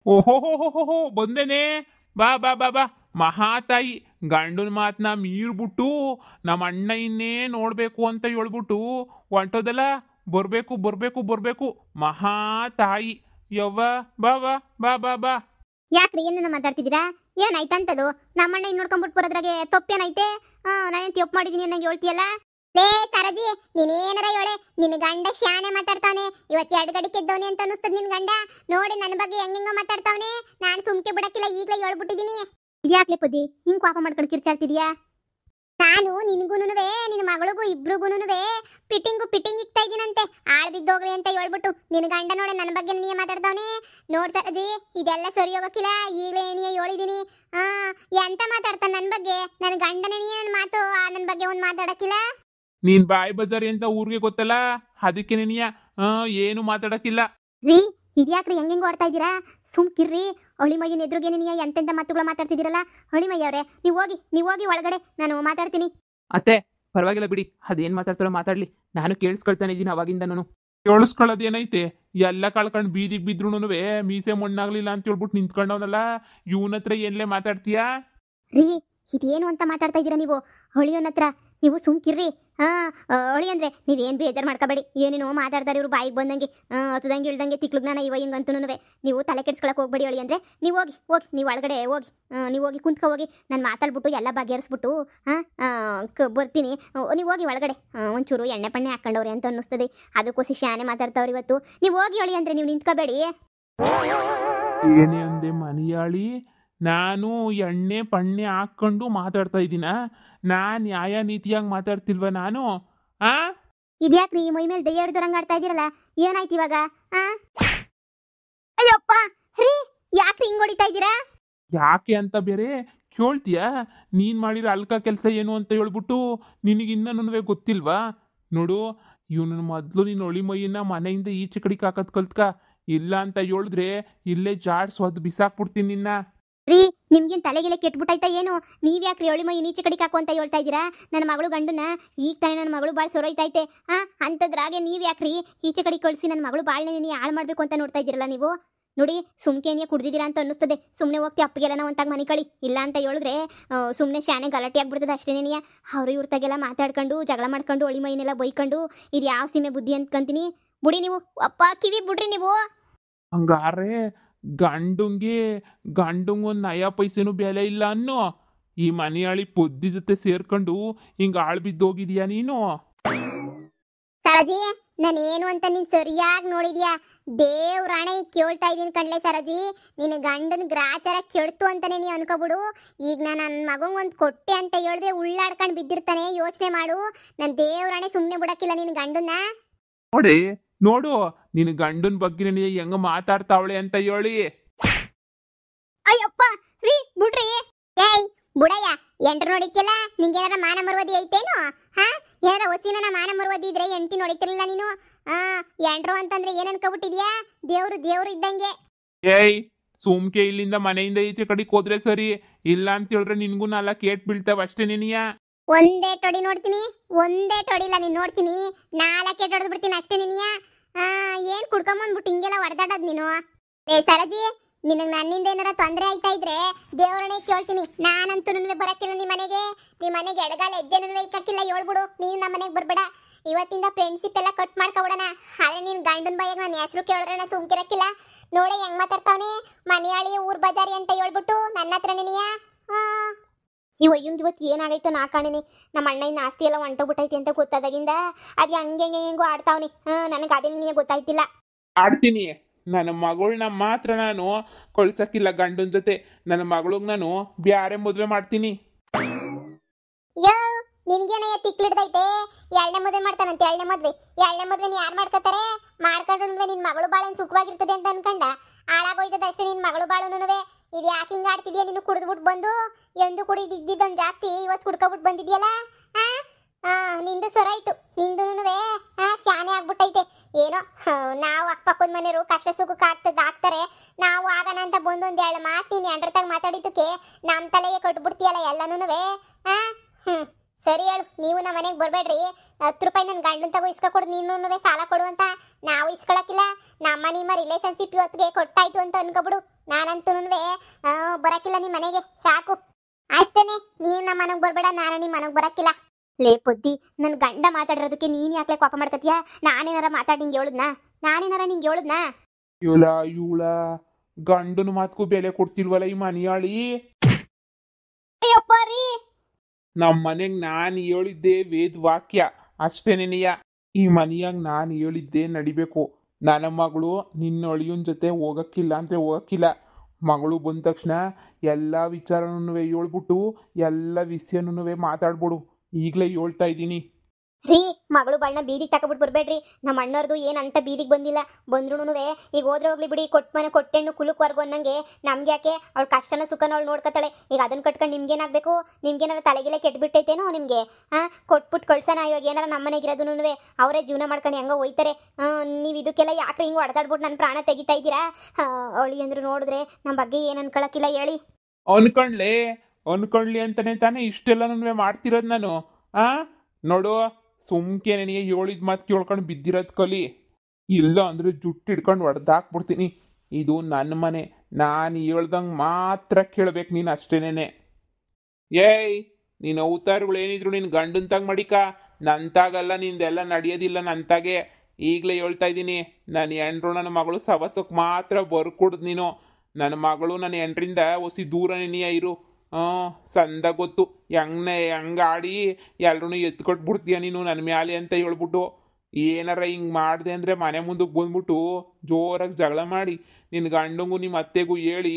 ಓಹೋಹೋಹೋಹೋ ಬಂದೇನೆ. ಬಾ ಬಾ ಬಾ ಬಾ. ಮಹಾತಾಯಿ ಗಂಡನ ಮಾತನ್ನ ಮೀರ್ಬಿಟ್ಟು ನಮ್ಮ ಅಣ್ಣ ಇನ್ನೇ ನೋಡ್ಬೇಕು ಅಂತ ಹೇಳ್ಬಿಟ್ಟು ಹೊಂಟೋದಲ್ಲ. ಬರ್ಬೇಕು ಬರ್ಬೇಕು ಬರ್ಬೇಕು ಮಹಾತಾಯಿ. ಯವ್ವ ಬಾ ಬಾ ಬಾ ಬಾ ಬಾ. ಯಾಕ್ರಿ ಏನನ್ನ ಮಾತಾಡ್ತಿದ್ದೀರಾ? ಏನಾಯ್ತಂತದು? ನಮ್ಮಣ್ಣ ಇನ್ ನೋಡ್ಕೊಂಡ್ಬಿಟ್ಟು ಬರೋದ್ರಾಗೆ ತಪ್ಪೇನೈತೆ? ನಾನೇನ್ ತಪ್ಪು ಮಾಡಿದೀನಿ ಅನ್ನಂಗೆ ಹೇಳ್ತೀಯಲ್ಲ? ಲೇ ಸರಜಿ, ನೀನೇನಾರ ಹೇಳೆ, ನಿನ್ನ ಗಂಡ ಶಾನೆ ಮಾತಾಡ್ತಾವನೆ. ಇವತ್ತು 2 ಗಡಿಕೆ ಎದ್ದವನೆ ಅಂತ ಅನಿಸ್ತದ ನಿನ್ ಗಂಡ. ನೋಡಿ ನನ್ನ ಬಗ್ಗೆ ಹೆಂಗ ಮಾತಾಡ್ತಾವನೆ. ನಾನು ಸುಮ್ಕೆ ಬಿಡಕ್ಕಿಲ್ಲ, ಈಗಲೇ ಹೇಳ್ಬಿಟ್ಟಿದೀನಿ. ಇದ್ಯಾಕ್ಲೆ ಪುದ್ದಿ ಹಿಂಗ್ ಕೋಪ ಮಾಡ್ಕೊಂಡು ಕಿರ್ಚಾಡ್ತಿದ್ಯಾ? ನಾನು ನಿನ್ಗೂನುವೆ ನಿನ್ನ ಮಗಳಿಗೂ ಇಬ್ರಿಗೂನುವೆ ಪಿಟ್ಟಿಂಗ್ ಇಕ್ತಾ ಇದೀನಂತೆ. ಆಳ್ ಬಿದ್ದೋಗ್ಲಿ ಅಂತ ಹೇಳ್ಬಿಟ್ಟು ನಿನ್ನ ಗಂಡ ನೋಡ ನನ್ನ ಬಗ್ಗೆ ನೀ ಮಾತಾಡ್ತಾವನೆ. ನೋಡ್ ಸರಜಿ, ಇದೆಲ್ಲ ಸರಿ ಹೋಗಕ್ಕಿಲ್ಲ. ಈಗಲೇ ಏನಿಯ ಹೇಳಿದೀನಿ. ಎಂತ ಮಾತಾಡ್ತಾನ ನನ್ನ ಬಗ್ಗೆ? ನನ್ನ ಗಂಡನೇ ನನ್ನ ಮಾತು ನನ್ನ ಬಗ್ಗೆ ಒಂದ್ ಮಾತಾಡಕ್ಕಿಲ್ಲ. ನೀನ್ ಬಾಯಿ ಬಜಾರಿ ಅಂತ ಊರಿಗೆ ಗೊತ್ತಲ್ಲ, ಅದಕ್ಕೆ ನೀನಿಯ ಏನು ಮಾತಾಡಕ್ಕಿಲ್ಲ. ರೀ ಇದ್ಯಾಕ್ರಿ ಹೆಂಗೆಂಗ್ ಓಡ್ತಾ ಇದ್ದೀರಾ? ಸುಮ್ಕಿರ್ರಿ. ಅಳಿಮಯ್ಯನ ಎದುರುಗೆ ನೀನು ಎಂತೆಂತ ಮಾತುಗಳ ಮಾತಾಡ್ತಿದ್ದೀರಲ್ಲ. ಅಳಿಮಯ್ಯ ಅವರೇ, ನೀವು ಹೋಗಿ ಒಳಗಡೆ, ನಾನು ಮಾತಾಡ್ತೀನಿ. ಅತ್ತೆ ಪರವಾಗಿಲ್ಲ ಬಿಡಿ, ಅದೇನ್ ಮಾತಾಡ್ತಾರೋ ಮಾತಾಡ್ಲಿ, ನಾನು ಕೇಳಿಸ್ಕೊಳ್ತಾನೆ ಇದ್ದೀನಿ ಅವಾಗಿಂದ. ನಾನು ಕೇಳಿಸ್ಕೊಳ್ಳೋದೇನೈತೆ? ಎಲ್ಲ ಕಳ್ಕೊಂಡು ಬೀದಿಗೆ ಬಿದ್ರುನುವೆ ಮೀಸೆ ಮಣ್ಣಾಗ್ಲಿಲ್ಲ ಅಂತ ಹೇಳ್ಬಿಟ್ಟು ನಿಂತ್ಕೊಂಡವನಲ್ಲ. ಇವನ ಹತ್ರ ಏನ್ಲೇ ಮಾತಾಡ್ತೀಯಾ? ರೀ ಇದೇನು ಅಂತ ಮಾತಾಡ್ತಾ ಇದ್ದೀರಾ ನೀವು? ಅಳಿಯೋನ ಹತ್ರ ನೀವು ಸುಮ್ಕಿರ್ರಿ. ಅಳಿ ಅಂದ್ರೆ ನೀವೇನು ಬೇಜಾರು ಮಾಡ್ಕೋಬೇಡಿ. ಏನೇನೋ ಮಾತಾಡ್ತಾರೆ ಇವ್ರು ಬಾಯಿಗೆ ಬಂದಂಗೆ, ಹತ್ತದಂಗೆ ಇಳ್ದಂಗೆ ತಿಕ್ಲುಗ್ನಾನ ಇವ ಹಿಂಗಂತೂ. ನೀವು ತಲೆ ಕೆಡ್ಸ್ಕೊಳಕ್ಕೆ ಹೋಗ್ಬೇಡಿ. ಅಳಿ ಅಂದ್ರೆ ನೀವು ಹೋಗಿ ನೀವು ಒಳಗಡೆ ಹೋಗಿ, ನೀವು ಹೋಗಿ ಕುಂತ್ಕೊ ಹೋಗಿ. ನಾನು ಮಾತಾಡ್ಬಿಟ್ಟು ಎಲ್ಲ ಬಗೆಹರಿಸ್ಬಿಟ್ಟು ಬರ್ತೀನಿ. ನೀವು ಹೋಗಿ ಒಳಗಡೆ. ಒಂಚೂರು ಎಣ್ಣೆ ಪಣ್ಣೆ ಹಾಕೊಂಡವ್ರೆ ಅಂತ ಅನ್ನಿಸ್ತದೆ, ಅದಕ್ಕೋಸಿ ಶಾನೆ ಮಾತಾಡ್ತಾವ್ರಿ ಇವತ್ತು. ನೀವು ಹೋಗಿ ಅಳಿ ಅಂದ್ರೆ ನೀವು ನಿಂತ್ಕೋಬೇಡಿ. ಏನೇ ಅಂದೆ ಮನಿಯಾಳಿ? ನಾನು ಎಣ್ಣೆ ಪಣ್ಣೆ ಹಾಕೊಂಡು ಮಾತಾಡ್ತಾ ಇದ್ದೀನ? ನಾನ್ ನ್ಯಾಯ ನೀತಿಯಾಗಿ ಮಾತಾಡ್ತಿಲ್ವ ನಾನು? ಇದ್ಯಾಕ್ರಿ ಮೈ ಮೇಲೆ ದಯ್ಯ ಹಿಡ್ದಂಗೆ ಆಡ್ತಾ ಇದ್ದೀರಲ್ಲ? ಏನಾಯ್ತು ಇವಾಗ? ಅಯ್ಯಪ್ಪ ರೀ, ಯಾಕ್ರಿ ಹಿಂಗ್ ಹೊಡಿತಾ ಇದ್ದೀರಾ? ಯಾಕೆ ಅಂತ ಬೇರೆ ಕೇಳ್ತೀಯಾ? ನೀನ್ ಮಾಡಿರೋ ಅಲ್ಕ ಕೆಲಸ ಏನು ಅಂತ ಹೇಳ್ಬಿಟ್ಟು ನಿನಗಿನ್ನೂ ಗೊತ್ತಿಲ್ವಾ? ನೋಡು, ಇವನ ಮೊದಲು ನೀನು ಒಳಿ ಮೈಯನ್ನ ಮನೆಯಿಂದ ಈಚೆ ಕಡೆಗೆ ಹಾಕದ್ ಕಲ್ತ್ಕ. ಇಲ್ಲ ಅಂತ ಹೇಳಿದ್ರೆ ಇಲ್ಲೇ ಜಾಡ್ಸೋದು ಬಿಸಾಕ್ಬಿಡ್ತೀನಿ ನಿನ್ನ. ರೀ ನಿಮ್ಗಿನ್ ತಲೆಗೆಲೆ ಕೆಟ್ಬಿಟ್ಟಾಯ್ತಾ ಏನು? ನೀವ್ಯಾಕ್ರಿ ಒಳಿ ಮೈ ನೀಚೆ ಕಡಿಕೆ ಹಾಕು ಅಂತ ಹೇಳ್ತಾ ಇದ್ದೀರಾ? ನನ್ನ ಮಗಳು ಗಂಡನ ಈಗ ತಾನೇ ನನ್ನ ಮಗಳು ಬಾಳ್ ಸೊರೈತೈತೆ. ಅಂಥದ್ರಾಗೆ ನೀವ್ಯಾಕ್ರಿ ಈಚೆ ಕಡೆ ಕಳಿಸಿ ನನ್ನ ಮಗಳು ಬಾಳ್ನೆ ನೀ ಹಾಳು ಮಾಡಬೇಕು ಅಂತ ನೋಡ್ತಾ ಇದ್ದೀರಲ್ಲ ನೀವು? ನೋಡಿ, ಸುಮ್ಕೇನಿಯೇ ಕುಡ್ದಿದ್ದೀರಾ ಅಂತ ಅನ್ನಿಸ್ತದೆ. ಸುಮ್ಮನೆ ಹೋಗ್ತಿ ಅಪ್ಪಿಗೆಲ್ಲ ನಾವು ಒಂತಾಗ ಮನೆ ಕಳಿ. ಇಲ್ಲ ಅಂತ ಹೇಳಿದ್ರೆ ಸುಮ್ಮನೆ ಶಾನೆ ಗಲಾಟೆ ಆಗ್ಬಿಡ್ತದೆ ಅಷ್ಟೇನೇನಿಯ. ಅವರು ಇವ್ರ ತಾಗೆಲ್ಲ ಮಾತಾಡ್ಕೊಂಡು ಜಗಳ ಮಾಡ್ಕೊಂಡು ಒಳಿ ಮೈನೆಲ್ಲ ಬೈಕೊಂಡು ಇದು ಯಾವ ಸೀಮೆ ಬುದ್ಧಿ ಅಂದ್ಕೊಂತೀನಿ. ಬುಡಿ ನೀವು, ಅಪ್ಪ ಕಿವಿ ಬಿಡ್ರಿ ನೀವು. ಹಂಗಾರೆ ಗಂಡುಂಗೊಂದು ನಯ ಪೈಸೆನೂ ಬೆಲೆ ಇಲ್ಲ ಅನ್ನೋ? ಈ ಮನೆಯಾಳಿ ಪೊದ್ದಿ ಜೊತೆ ಸೇರ್ಕೊಂಡು ಹಿಂಗ ಆಳ್ ಬಿದ್ದೋಗಿದ್ಯಾ ನೀನು? ಸರಜಿ, ನಾನೇನು ಅಂತ ನೀನ್ ಸರಿಯಾಗಿ ನೋಡಿದ್ಯಾ? ದೇವ್ರಾಣೆ ಕೇಳ್ತಾ ಇದೀನಿ ಕಣ್ಲೆ ಸರಜಿ. ನಿನ್ನ ಗಂಡನ ಗ್ರಾಚಾರ ಕೆಡ್ತು ಅಂತಾನೆ ನೀ ಅನ್ಕೋಬಿಡು. ಈಗ ನಾನು ನನ್ನ ಮಗಂಗೆ ಒಂದು ಕೊಟ್ಟೆ ಅಂತ ಹೇಳಿದ್ರೆ ಉಳ್ಳಾಡ್ಕೊಂಡು ಬಿದ್ದಿರ್ತಾನೆ. ಯೋಚನೆ ಮಾಡು. ನನ್ನ ದೇವ್ರಾಣೆ ಸುಮ್ಮನೆ ಬಿಡಕ್ಕಿಲ್ಲ ನಿನ್ನ ಗಂಡನ್ನ. ನೋಡು ನಿನ್ನ ಗಂಡನ ಬಗ್ಗೆ ಹೆಂಗ ಮಾತಾಡ್ತಾವಳೆ ಅಂತ ಹೇಳಿ. ಅಯ್ಯಪ್ಪ ರೀ ಬಿಡ್ರಿ. ಏಯ್ ಬುಡಯ್ಯ, ಎಂಟ್ರು ನೋಡಿದ್ಯಲ್ಲ, ನಿಂಗೇನಾರ ಮಾನ ಮರ್ವದಿ ಐತೇನು? ಏನಾರ ಹೊಸಿನ ಮಾನ ಮರ್ವದಿ ಇದ್ರೆ ಎಂಟಿ ನೋಡಿತಿರ್ಲಿಲ್ಲ ನೀನು. ಎಂಟ್ರು ಅಂತಂದ್ರೆ ಏನ್ ಅನ್ಕೋಬಿಟ್ಟಿದ್ಯಾ? ದೇವ್ರು ಇದ್ದಂಗೆ. ಏಯ್ ಸುಮ್ಕೆ ಇಲ್ಲಿಂದ ಮನೆಯಿಂದ ಈಚೆ ಕಡೆಗೆ ಹೋದ್ರೆ ಸರಿ. ಇಲ್ಲ ಅಂತ ಹೇಳಿದ್ರೆ ನಿನ್ಗೂ ನಾಲ ಕೇಟ್ ಬೀಳ್ತಾವ ಅಷ್ಟೇ ನೀನಿಯ. ಒಂದೇ ಟೊಡಿ ನೋಡ್ತೀನಿ, ಒಂದೇ ಟೊಡಿಲ್ಲ ನೀನ್ ನೋಡ್ತೀನಿ. 4 ಹೊಡೆದು ಬಿಡ್ತೀನಿ ಅಷ್ಟೇ ನೀನಿಯ. ಏನ್ ಕುಡ್ಕೊಂಬಂದ್ಬಿಟ್ಟು ಹಿಂಗೆಲ್ಲ ಹೊಡೆದಾಡೋದು ನೀನು? ಏ ಸರಜಿ, ನಿನಗೆ ನನ್ನಿಂದ ಏನಾರ ತೊಂದರೆ ಆಯ್ತಾ ಇದ್ರೆ ದೇವ್ರನ್ನೇ ಕೇಳ್ತೀನಿ. ನಾನಂತೂ ಬರಕ್ಕಿಲ್ಲ ನಿಮ್ಮ ಮನೆಗೆ ಎಡಗಾಲ ಹೆಜ್ಜೆನೂ ಇಕ್ಕಿಲ್ಲ. ಹೇಳ್ಬಿಡು, ನೀನು ನಮ್ಮ ಮನೆಗೆ ಬರ್ಬೇಡ. ಇವತ್ತಿಂದ ಫ್ರೆಂಡ್ಶಿಪ್ ಎಲ್ಲ ಕಟ್ ಮಾಡ್ಕೊಬಿಡೋಣ. ಆದ್ರೆ ನೀನ್ ಗಂಡನ ಬಾಯಿಗೆ ನನ್ನ ಹೆಸರು ಕೇಳಿದ್ರೆ ನಾ ಸುಮ್ಕಿರಕ್ಕಿಲ್ಲ. ನೋಡೆ ಹೆಂಗ್ ಮಾತಾಡ್ತಾವನೆ, ಮನೆಯಾಳಿ ಊರ್ ಬಜಾರಿ ಅಂತ ಹೇಳ್ಬಿಟ್ಟು ನನ್ನ ಹತ್ರ ನೀನಿಯ. ಇವತ್ತು ಏನಾಗೈತೋ ನಾ ಕಾಣೇನೆ. ನಮ್ಮ ಅಣ್ಣ ಇನ್ನು ಆಸ್ತಿ ಎಲ್ಲ ಹೊಂಟೋಗ್ಬಿಟ್ಟೈತಿ ಅಂತ ಗೊತ್ತಾದಾಗಿಂದ ಅದು ಹೆಂಗೆಂಗೋ ಆಡ್ತಾವನಿ. ನನಗೆ ಅದೇ ನೀ ಗೊತ್ತಾಯ್ತಿಲ್ಲ. ಆಡ್ತೀನಿ. ನನ್ನ ಮಗಳನ್ನ ಮಾತ್ರ ನಾನು ಕಳ್ಸಕ್ಕಿಲ್ಲ ಗಂಡನ ಜೊತೆ. ನನ್ನ ಮಗಳಿಗೆ ನಾನು ಬ್ಯಾರೆ ಮದುವೆ ಮಾಡ್ತೀನಿ. ನಿನ್ಗೇನಯ್ಯ ತಿಕ್ಲಿಡ್ದೈತೆ? 2ನೇ ಮದುವೆ ಮಾಡ್ತಾನಂತೆ. 2ನೇ ಮದುವೆ ನೀ ಯಾರು ಮಾಡ್ಕೋತಾರೆ? ಮಾಡ್ಕೊಂಡು ನಿನ್ ಮಗಳು ಬಾಳೇನು ಸುಖವಾಗಿರ್ತದೆ ಅಂತ ಅನ್ಕಂಡ ಹಾಳಾಗೋಯ್ತದ ಅಷ್ಟೇ ನಿನ್ ಮಗಳು ಬಾಳುನುವೆ. ಇದು ಯಾಕೆ ಹಿಂಗ ಆಡ್ತಿದ್ಯಾ ನೀನು? ಕುಡಿದ್ಬಿಟ್ಟು ಬಂದು ಎಂದು ಕುಡಿದಿದ್ದೊಂದು ಜಾಸ್ತಿ ಇವತ್ತು ಕುಡ್ಕೊಬಿಟ್ಟು ಬಂದಿದ್ಯಲ್ಲ. ನಿಂದು ಸೊರಾಯ್ತು, ನಿಂದುನುವೆ ಶಾನೆ ಆಗ್ಬಿಟ್ಟೈತೆ. ಏನೋ ನಾವು ಅಕ್ಕಪಕ್ಕದ ಮನೆಯವರು ಕಷ್ಟ ಸುಖಕ್ಕೆ ಆಗ್ತಾರೆ. ನಾವು ಆಗಣ ಅಂತ ಬಂದು ಒಂದು 2 ಮಾತು ನೀನು ಎಂಡ್ರತಾಗ ಮಾತಾಡಿದ್ದಕ್ಕೆ ನಮ್ಮ ತಲೆಗೆ ಕಟ್ಬಿಡ್ತೀಯಲ್ಲ ಎಲ್ಲನೂನುವೆ. ಸರಿ ಹೇಳು, ನೀವು ನಮ್ಮ ಮನೆಗೆ ಬರಬೇಡ್ರಿ. 10 ರೂಪಾಯಿ ನನ್ನ ಗಂಡನ ತಗೋ ಇಸ್ಕೊಡು, ನೀನು ಸಾಲ ಕೊಡು ಅಂತ. ನಾವು ಇಸ್ಕೊಳಕ್ಕಿಲ್ಲ. ನಮ್ಮ ನಿಮ್ಮ ರಿಲೇಷನ್ಶಿಪ್ ಇವತ್ತಿಗೆ ಕೊಟ್ಟಾಯ್ತು ಅಂತ ಅನ್ಕೊಬಿಡು. ನಾನಂತೂ ಬರಕಿಲ್ಲ ನಿಮ್ಮ ಮನೆಗೆ, ಸಾಕು ಅಷ್ಟೇನೆ. ನೀನು ನಮ್ಮ ಮನೆಗೆ ಬರ್ಬೇಡ, ನಾನು ನಿಮ್ಮ ಮನೆಗೆ ಬರಕಿಲ್ಲ. ಲೇ ಪುದ್ದಿ, ನನ್ನ ಗಂಡ ಮಾತಾಡಿರೋದಕ್ಕೆ ನೀನು ಯಾಕೆ ಕೋಪ ಮಾಡ್ಕತ್ತೀಯ? ನಾನೇನಾರ ಮಾತಾಡಿ ನಿಂಗೆ ಹೇಳುದ್ನಾ? ಇವಳ ಗಂಡನ ಮಾತ್ಗೂ ಬೆಲೆ ಕೊಡ್ತಿಲ್ವಲ್ಲ ಈ ಮನಿಯಾಳಿ. ಅಯ್ಯಪ್ಪ ರೀ, ನಮ್ಮ ಮನೆಗೆ ನಾನು ಹೇಳಿದ್ದೆ ವೇದ ವಾಕ್ಯ ಅಷ್ಟೇನೆನೆಯ. ಈ ಮನೆಯಾಗ ನಾನು ಹೇಳಿದ್ದೆ ನಡಿಬೇಕು. ನನ್ನ ಮಗಳು ನಿನ್ನ ಅಳಿಯನ ಜೊತೆ ಹೋಗಕ್ಕಿಲ್ಲ ಅಂದರೆ ಹೋಗಕ್ಕಿಲ್ಲ. ಮಗಳು ಬಂದ ತಕ್ಷಣ ಎಲ್ಲ ವಿಚಾರನೂ ಹೇಳ್ಬಿಟ್ಟು ಎಲ್ಲ ವಿಷಯನೂ ಮಾತಾಡ್ಬಿಡು. ಈಗಲೇ ಹೇಳ್ತಾ ಇದ್ದೀನಿ. ರೀ, ಮಗಳು ಬಣ್ಣ ಬೀದಿಗೆ ತಕೊಬಿಟ್ಟು ಬರ್ಬೇಡ್ರಿ. ನಮ್ಮ ಅಣ್ಣವ್ರದು ಏನಂತ ಬೀದಿಗೆ ಬಂದಿಲ್ಲ. ಬಂದ್ರೂ ಈಗ ಹೋದ್ರೆ ಹೋಗ್ಲಿ ಬಿಡಿ, ಮನೆ ಕೊಟ್ಟೆಣ್ಣು ಕುಲುಕ್ವರ್ಗು ಅನ್ನಂಗೆ ನಮ್ಗೆ ಯಾಕೆ? ಅವಳು ಕಷ್ಟನ ಸುಖನ ಅವಳು ನೋಡ್ಕೊತಾಳೆ. ಈಗ ಅದನ್ನ ಕಟ್ಕೊಂಡು ನಿಮ್ಗೇನಾಗಬೇಕು? ನಿಮ್ಗೇನಾರ ತಲೆಗೆಲ್ಲ ಕೆಟ್ಬಿಟ್ಟೈತೇನೋ ನಿಮಗೆ? ಕೊಟ್ಬಿಟ್ಟು ಕಳ್ಸೋಣ. ಇವಾಗ ಏನಾರ ನಮ್ಮ ಮನೆಗಿರೋದೂ ಅವರೇ ಜೀವನ ಮಾಡ್ಕೊಂಡು ಹೆಂಗೋ ಹೋಯ್ತಾರೆ. ನೀವು ಇದಕ್ಕೆಲ್ಲ ಯಾಕೆ ಹಿಂಗೆ ಹೊಡೆದಾಡ್ಬಿಟ್ಟು ನನ್ನ ಪ್ರಾಣ ತೆಗಿತಾ ಇದ್ದೀರಾ? ಅವಳಿ ಅಂದ್ರು ನೋಡಿದ್ರೆ ನಮ್ಮ ಬಗ್ಗೆ ಏನು ಅನ್ಕೊಳಕ್ಕಿಲ್ಲ ಹೇಳಿ. ಅನ್ಕೊಳ್ಳಿ ಅಂತಾನೆ ತಾನೇ ಇಷ್ಟೆಲ್ಲನೂ ಮಾಡ್ತಿರೋದು ನಾನು. ನೋಡು, ಸುಮ್ಕೆ ನನಗೆ ಹೇಳಿದ ಮಾತು ಕೇಳ್ಕೊಂಡು ಬಿದ್ದಿರೋದು ಕಲಿ. ಇಲ್ಲ ಅಂದರೆ ಜುಟ್ಟು ಹಿಡ್ಕೊಂಡು ಹೊಡೆದಾಕ್ಬಿಡ್ತೀನಿ. ಇದು ನನ್ನ ಮನೆ, ನಾನು ಹೇಳ್ದಂಗೆ ಮಾತ್ರ ಕೇಳ್ಬೇಕು ನೀನು ಅಷ್ಟೇನೆ. ಏಯ್, ನೀನು ಅವತಾರಗಳು ಏನಿದ್ರು ನಿನ್ನ ಗಂಡಂತಾಗ ಮಡಿಕ, ನಂತಾಗಲ್ಲ. ನಿಂದೆಲ್ಲ ನಡೆಯೋದಿಲ್ಲ ನಂತಾಗೆ. ಈಗಲೇ ಹೇಳ್ತಾ ಇದ್ದೀನಿ. ನನ್ನ ಹೆಂಡ್ರು ನನ್ನ ಮಗಳು ಸವಸಕ್ಕೆ ಮಾತ್ರ ಬರ್ಕೊಡ್ದು ನೀನು. ನನ್ನ ಮಗಳು ನನ್ನ ಹೆಂಡ್ರಿಂದ ಒಸಿ ದೂರ ನೆನೆಯ ಇರು. ಸಂದ ಗೊತ್ತು ಹೆಂಗಾಡಿ ಎಲ್ರೂ ಎತ್ಕೊಟ್ಬಿಡ್ತೀಯ ನೀನು ನನ್ನ ಮ್ಯಾಲೆ ಅಂತ ಹೇಳ್ಬಿಟ್ಟು. ಏನಾರ ಹಿಂಗೆ ಮಾಡಿದೆ ಅಂದರೆ ಮನೆ ಮುಂದಕ್ಕೆ ಬಂದ್ಬಿಟ್ಟು ಜೋರಾಗಿ ಜಗಳ ಮಾಡಿ ನಿನ್ನ ಗಂಡಂಗೂ ನಿಮ್ಮ ಅತ್ತೆಗೂ ಹೇಳಿ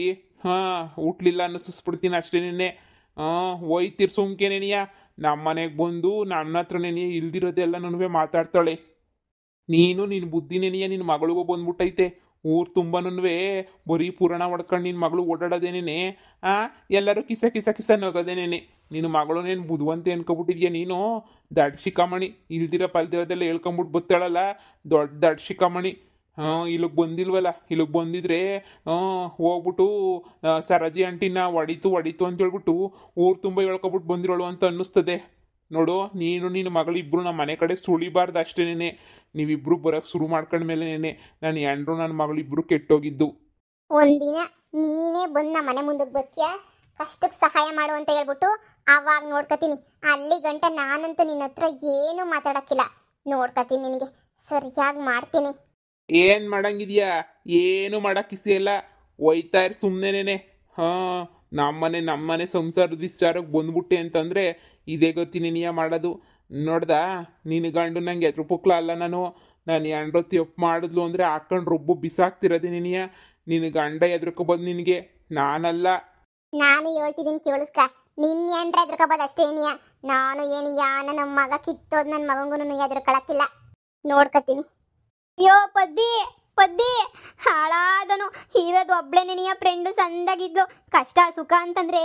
ಹುಟ್ಲಿಲ್ಲ ಅನ್ನಿಸ್ಬಿಡ್ತೀನಿ ಅಷ್ಟೇನೆ. ಹೋಯ್ತಿರ್ ಸುಮ್ಕೆ ನೆನೆಯ. ನಮ್ಮ ಮನೆಗೆ ಬಂದು ನನ್ನ ಹತ್ರ ನೆನೆಯ ಇಲ್ದಿರೋದೆಲ್ಲ ನನಗೆ ಮಾತಾಡ್ತಾಳೆ. ನೀನು ನಿನ್ನ ಬುದ್ಧಿ ನೆನೆಯ ನಿನ್ನ ಮಗಳಿಗೂ ಬಂದ್ಬಿಟ್ಟೈತೆ. ಊರು ತುಂಬನೂ ಬರೀ ಪುರಾಣ ಹೊಡ್ಕೊಂಡು ನಿನ್ನ ಮಗಳು ಓಡಾಡೋದೇನೇನೆ. ಎಲ್ಲರೂ ಕಿಸ ನಗೋದೇನೇನೆ. ನಿನ್ನ ಮಗಳನ್ನೇನು ಬುದ್ಧಿವಂತೆ ಅನ್ಕೊಬಿಟ್ಟಿದ್ಯಾ ನೀನು? ದಡ್ ಶಿಖಾಮಣಿ, ಇಲ್ದಿರ ಪಲ್ದಿರೋದೆಲ್ಲ ಹೇಳ್ಕೊಂಬಿಟ್ಟು ಬತ್ತಾಳಲ್ಲ, ದೊಡ್ಡ ಶಿಖಾಮಣಿ. ಇಲ್ಲಿಗೆ ಬಂದಿಲ್ವಲ್ಲ, ಇಲ್ಲಿಗೆ ಬಂದಿದ್ರೆ ಹೋಗ್ಬಿಟ್ಟು ಸರಜಿ ಆಂಟಿನ ಹೊಡಿತು ಅಂತ ಹೇಳ್ಬಿಟ್ಟು ಊರು ತುಂಬ ಹೇಳ್ಕೊಬಿಟ್ಟು ಬಂದಿರೋಳು ಅಂತ ಅನ್ನಿಸ್ತದೆ. ನೋಡು, ನೀನು ನಿನ್ನ ಮಗಳಿಬ್ರು ನಮ್ಮ ಮನೆ ಕಡೆ ಸುಳಿಬಾರ್ದು ಅಷ್ಟೇನೆ. ನೀವಿಬ್ರು ಬರೋಕ್ಕೆ ಶುರು ಮಾಡ್ಕೊಂಡ್ಮೇಲೆ ನಾನು ಹೆಂಡ್ರು ನನ್ನ ಮಗಳಿಬ್ರು ಕೆಟ್ಟೋಗಿದ್ದು. ಒಂದಿನ ನೀನೇ ಬಂದು ನಮ್ಮ ಮನೆ ಮುಂದಕ್ಕೆ ಬರ್ತೀಯಾ, ಕಷ್ಟಕ್ಕೆ ಸಹಾಯ ಮಾಡು ಅಂತ ಹೇಳ್ಬಿಟ್ಟು ಅವಾಗ ನೋಡ್ಕೊತೀನಿ. ಅಲ್ಲಿ ಗಂಟ ನಾನಂತೂ ನಿನ್ನ ಹತ್ರ ಏನು ಮಾತಾಡಕ್ಕಿಲ್ಲ. ನೋಡ್ಕೊತೀನಿ, ನಿನಗೆ ಸರಿಯಾಗಿ ಮಾಡ್ತೀನಿ. ಏನು ಮಾಡಂಗಿದ್ಯಾ? ಏನು ಮಾಡಕ್ಕಿಸಿಯಲ್ಲ. ಒಯ್ತಾ ಇರ್ ಸುಮ್ಮನೆನೆ. ನಮ್ಮನೆ ಸಂಸಾರದ ವಿಚಾರಕ್ಕೆ ಬಂದ್ಬಿಟ್ಟೆ ಅಂತಂದರೆ ಇದೇ ಗೊತ್ತಿ ನೀನಿಯ ಮಾಡೋದು. ನೋಡ್ದ, ನಿನ್ನ ಗಂಡು ನಂಗೆ ಎದ್ರು ಪುಕ್ಲ ಅಲ್ಲ. ನಾನು ಹೆಂಡ್ರು ತಪ್ಪು ಮಾಡಿದ್ಲು ಅಂದರೆ ಹಾಕೊಂಡು ರುಬ್ಬು ಬಿಸಾಕ್ತಿರೋದೆ ನೀನಿಯ. ನಿನ್ನ ಗಂಡ ಎದ್ರಕ ಬಂದು ನಿನಗೆ, ನಾನಲ್ಲ. ನಾನು ಹೇಳ್ತಿದ್ದೀನಿ ಕೇಳಿಸ್ಕ. ನಿನ್ನ ಹೆಂಡ್ರ ಎದ್ರಕೋಬೋದು ಅಷ್ಟೇ ಏನಿಯ. ನಾನು ಏನಿಯ ನಮ್ಮ ಮಗ ಕಿತ್ತೋದು ನನ್ನ ಮಗಂಗೂ ಎದ್ರಕೊಳಕ್ಕಿಲ್ಲ. ನೋಡ್ಕೊತೀನಿ. ಅಯ್ಯೋ ಪದ್ದಿ ಹಾಳಾದನು. ಇರೋದು ಒಬ್ಳೆ ನೆನೆಯ ಫ್ರೆಂಡು ಸಂದಾಗಿದ್ಲು. ಕಷ್ಟ ಸುಖ ಅಂತಂದ್ರೆ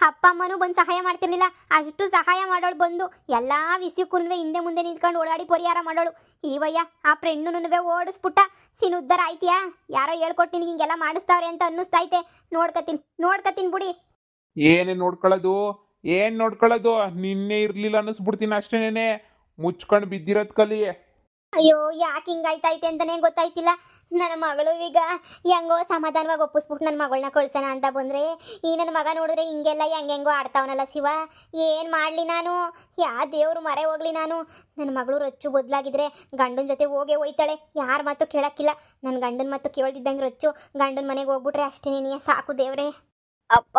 ಅಪ್ಪ ಅಮ್ಮನೂ ಬಂದು ಸಹಾಯ ಮಾಡ್ತಿರ್ಲಿಲ್ಲ. ಅಷ್ಟು ಸಹಾಯ ಮಾಡೋಳು ಬಂದು ಎಲ್ಲ ವಿಷಯಕ್ಕೂ ಹಿಂದೆ ಮುಂದೆ ನಿಂತ್ಕೊಂಡು ಓಡಾಡಿ ಪರಿಹಾರ ಮಾಡೋಳು. ಈವಯ್ಯ ಆ ಫ್ರೆಂಡುನು ಓಡಿಸ್ಬಿಟ್ಟ. ನೀನು ಉದ್ಧಾರ ಆಯ್ತೀಯಾ? ಯಾರೋ ಹೇಳ್ಕೊಟ್ಟು ನಿನಗೆ ಹಿಂಗೆಲ್ಲ ಮಾಡಿಸ್ತಾವ್ರೆ ಅಂತ ಅನ್ನಿಸ್ತೈತೆ. ನೋಡ್ಕತೀನಿ ಬಿಡಿ. ಏನೇ ನೋಡ್ಕೊಳ್ಳೋದು? ನಿನ್ನೆ ಇರ್ಲಿಲ್ಲ ಅನ್ನಿಸ್ಬಿಡ್ತೀನಿ ಅಷ್ಟೇನೆ. ಮುಚ್ಕೊಂಡು ಬಿದ್ದಿರೋದ್ ಕಲಿ. ಅಯ್ಯೋ, ಯಾಕೆ ಹಿಂಗಾಯ್ತೈತೆ ಅಂತಾನೆ ಗೊತ್ತಾಯ್ತಿಲ್ಲ. ನನ್ನ ಮಗಳು ಈಗ ಹೆಂಗೋ ಸಮಾಧಾನವಾಗಿ ಒಪ್ಪಿಸ್ಬಿಟ್ಟು ನನ್ನ ಮಗಳನ್ನ ಕಳ್ಸೋಣ ಅಂತ ಬಂದರೆ, ಈ ನನ್ನ ಮಗ ನೋಡಿದ್ರೆ ಹಿಂಗೆಲ್ಲ ಹೆಂಗೆಂಗೋ ಆಡ್ತಾವನಲ್ಲ ಶಿವ. ಏನು ಮಾಡಲಿ ನಾನು? ದೇವ್ರು ಮರೆ ಹೋಗ್ಲಿ ನಾನು? ನನ್ನ ಮಗಳು ರೊಚ್ಚು ಬದಲಾಗಿದ್ರೆ ಗಂಡನ ಜೊತೆ ಹೋಯ್ತಾಳೆ. ಯಾರ ಮಾತು ಕೇಳಕ್ಕಿಲ್ಲ. ನನ್ನ ಗಂಡನ ಮಾತು ಕೇಳ್ತಿದ್ದಂಗೆ ರೊಚ್ಚು ಗಂಡನ ಮನೆಗೆ ಹೋಗ್ಬಿಟ್ರೆ ಅಷ್ಟೇ ಸಾಕು ದೇವ್ರೆ. ಅಪ್ಪ.